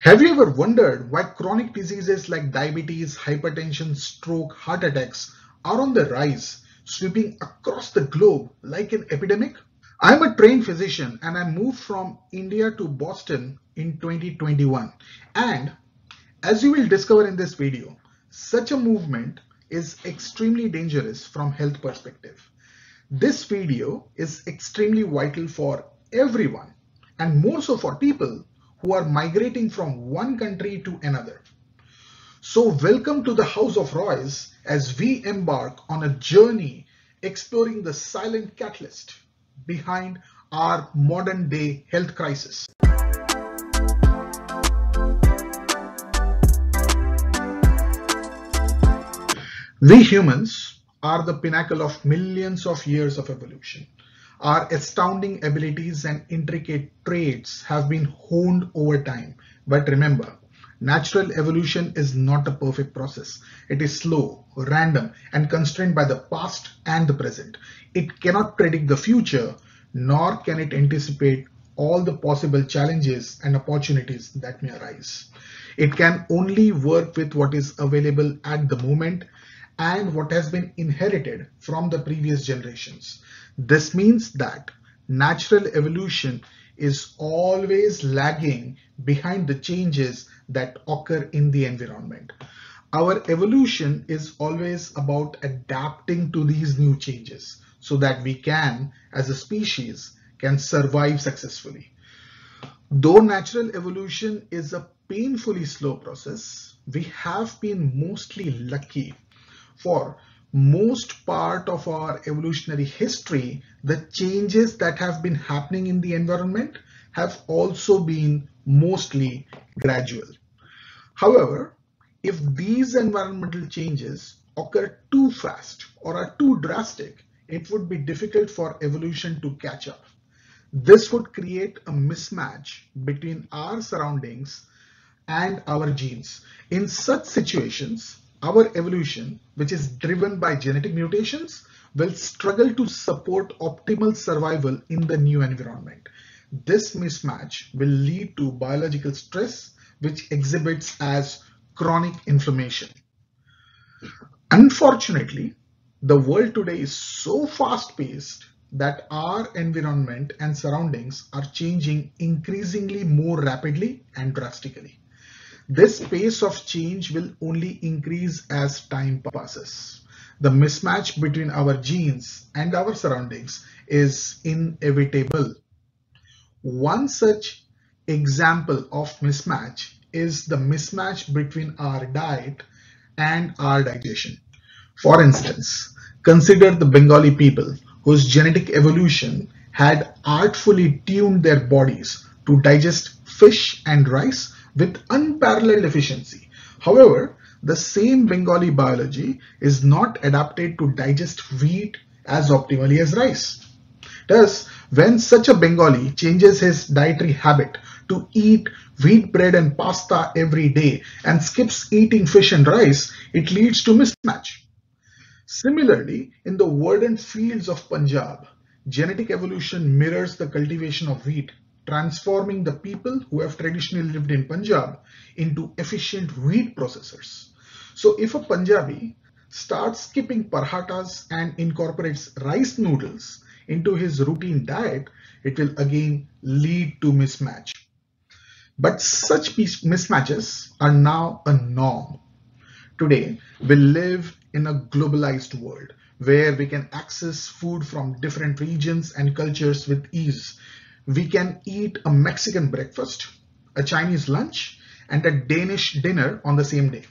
Have you ever wondered why chronic diseases like diabetes, hypertension, stroke, heart attacks are on the rise, sweeping across the globe like an epidemic? I'm a trained physician and I moved from India to Boston in 2021. And as you will discover in this video, such a movement is extremely dangerous from health perspective. This video is extremely vital for everyone and more so for people who are migrating from one country to another. So welcome to the House of Royce as we embark on a journey exploring the silent catalyst behind our modern day health crisis. We humans are the pinnacle of millions of years of evolution. Our astounding abilities and intricate traits have been honed over time. But remember, natural evolution is not a perfect process. It is slow, random, and constrained by the past and the present. It cannot predict the future, nor can it anticipate all the possible challenges and opportunities that may arise. It can only work with what is available at the moment and what has been inherited from the previous generations. This means that natural evolution is always lagging behind the changes that occur in the environment. Our evolution is always about adapting to these new changes so that we can, as a species, can survive successfully. Though natural evolution is a painfully slow process, we have been mostly lucky. For most part of our evolutionary history, the changes that have been happening in the environment have also been mostly gradual. However, if these environmental changes occur too fast or are too drastic, it would be difficult for evolution to catch up. This would create a mismatch between our surroundings and our genes. In such situations, our evolution, which is driven by genetic mutations, will struggle to support optimal survival in the new environment. This mismatch will lead to biological stress, which exhibits as chronic inflammation. Unfortunately, the world today is so fast-paced that our environment and surroundings are changing increasingly more rapidly and drastically. This pace of change will only increase as time passes. The mismatch between our genes and our surroundings is inevitable. One such example of mismatch is the mismatch between our diet and our digestion. For instance, consider the Bengali people whose genetic evolution had artfully tuned their bodies to digest fish and rice with unparalleled efficiency. However, the same Bengali biology is not adapted to digest wheat as optimally as rice. Thus, when such a Bengali changes his dietary habit to eat wheat bread and pasta every day and skips eating fish and rice, it leads to mismatch. Similarly, in the verdant fields of Punjab, genetic evolution mirrors the cultivation of wheat, transforming the people who have traditionally lived in Punjab into efficient wheat processors. So if a Punjabi starts skipping parathas and incorporates rice noodles into his routine diet, it will again lead to mismatch. But such mismatches are now a norm. Today, we live in a globalized world where we can access food from different regions and cultures with ease. We can eat a Mexican breakfast, a Chinese lunch, and a Danish dinner on the same day.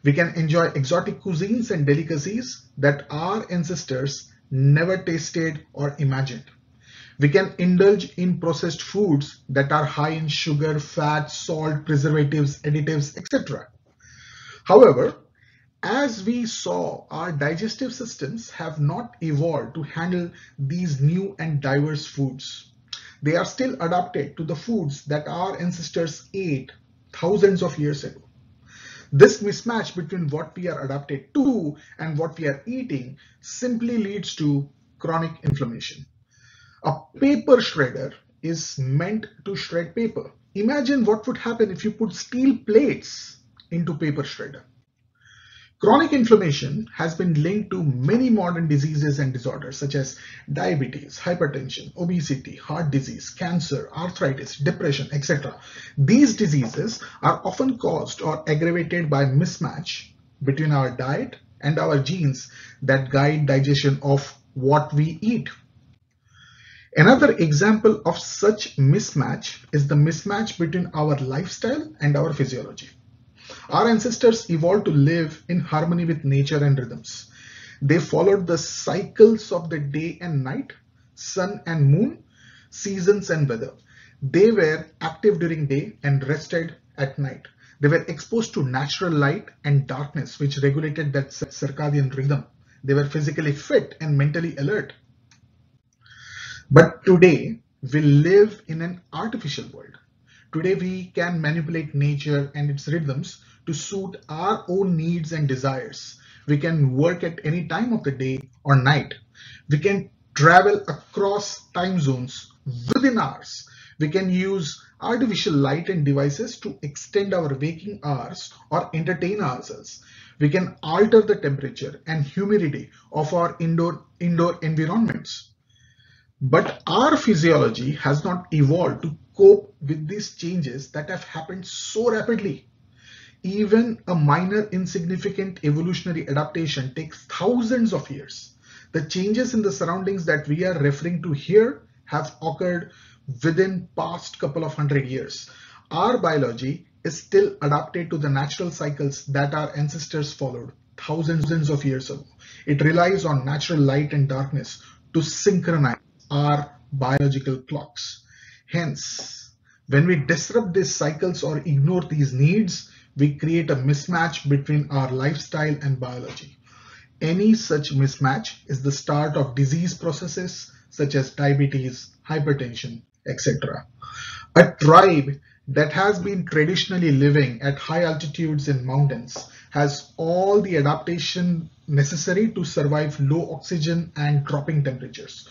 We can enjoy exotic cuisines and delicacies that our ancestors never tasted or imagined. We can indulge in processed foods that are high in sugar, fat, salt, preservatives, additives, etc. However, as we saw, our digestive systems have not evolved to handle these new and diverse foods. They are still adapted to the foods that our ancestors ate thousands of years ago. This mismatch between what we are adapted to and what we are eating simply leads to chronic inflammation. A paper shredder is meant to shred paper, Imagine what would happen if you put steel plates into paper shredder. Chronic inflammation has been linked to many modern diseases and disorders such as diabetes, hypertension, obesity, heart disease, cancer, arthritis, depression, etc. These diseases are often caused or aggravated by mismatch between our diet and our genes that guide digestion of what we eat. Another example of such mismatch is the mismatch between our lifestyle and our physiology. Our ancestors evolved to live in harmony with nature and rhythms. They followed the cycles of the day and night, sun and moon, seasons and weather. They were active during day and rested at night. They were exposed to natural light and darkness, which regulated that circadian rhythm. They were physically fit and mentally alert. But today, we live in an artificial world. Today, we can manipulate nature and its rhythms to suit our own needs and desires. We can work at any time of the day or night. We can travel across time zones within hours. We can use artificial light and devices to extend our waking hours or entertain ourselves. We can alter the temperature and humidity of our indoor environments. But our physiology has not evolved to cope with these changes that have happened so rapidly. Even a minor insignificant evolutionary adaptation takes thousands of years. The changes in the surroundings that we are referring to here have occurred within past couple of hundred years. Our biology is still adapted to the natural cycles that our ancestors followed thousands of years ago. It relies on natural light and darkness to synchronize our biological clocks. Hence, when we disrupt these cycles or ignore these needs, we create a mismatch between our lifestyle and biology. Any such mismatch is the start of disease processes such as diabetes, hypertension, etc. A tribe that has been traditionally living at high altitudes in mountains has all the adaptation necessary to survive low oxygen and dropping temperatures.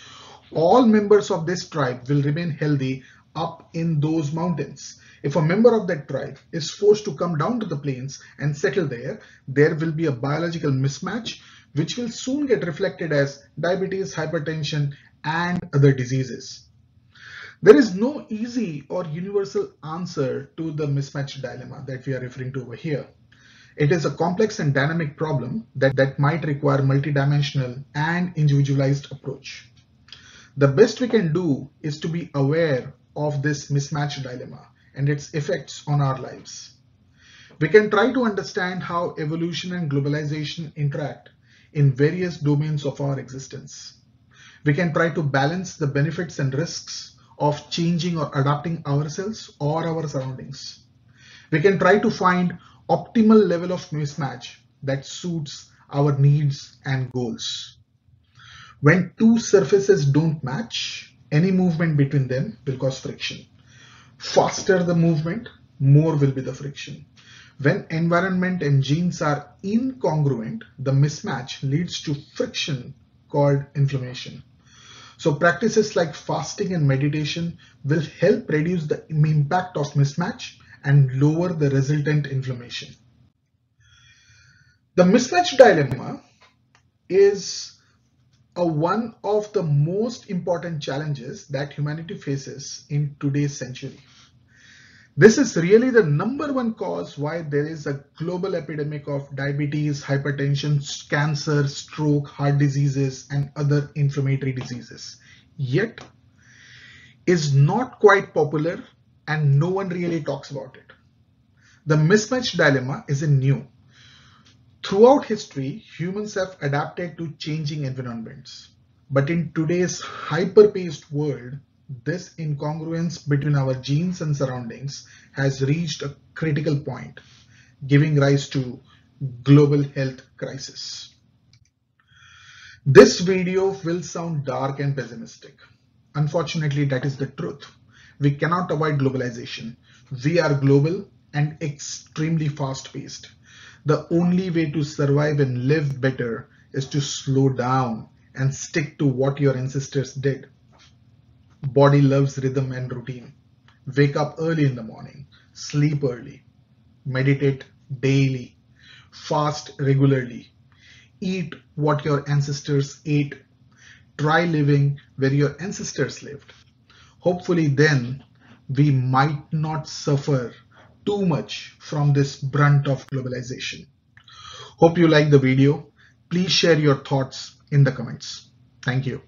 All members of this tribe will remain healthy up in those mountains. If a member of that tribe is forced to come down to the plains and settle there, there will be a biological mismatch which will soon get reflected as diabetes, hypertension, and other diseases. There is no easy or universal answer to the mismatch dilemma that we are referring to over here. It is a complex and dynamic problem that might require multidimensional and individualized approach. The best we can do is to be aware of this mismatch dilemma and its effects on our lives. We can try to understand how evolution and globalization interact in various domains of our existence. We can try to balance the benefits and risks of changing or adapting ourselves or our surroundings. We can try to find optimal level of mismatch that suits our needs and goals. When two surfaces don't match, any movement between them will cause friction. Faster the movement, more will be the friction. When environment and genes are incongruent, the mismatch leads to friction called inflammation. So practices like fasting and meditation will help reduce the impact of mismatch and lower the resultant inflammation. The mismatch dilemma is one of the most important challenges that humanity faces in today's century. This is really the #1 cause why there is a global epidemic of diabetes, hypertension, cancer, stroke, heart diseases, and other inflammatory diseases. Yet, is not quite popular and no one really talks about it. The mismatch dilemma isn't new. Throughout history, humans have adapted to changing environments. But in today's hyper-paced world, this incongruence between our genes and surroundings has reached a critical point, giving rise to global health crisis. This video will sound dark and pessimistic. Unfortunately, that is the truth. We cannot avoid globalization. We are global and extremely fast-paced. The only way to survive and live better is to slow down and stick to what your ancestors did. Body loves rhythm and routine. Wake up early in the morning, sleep early, meditate daily, fast regularly, eat what your ancestors ate, try living where your ancestors lived. Hopefully, then we might not suffer too much from this brunt of globalization. Hope you like the video. Please share your thoughts in the comments. Thank you.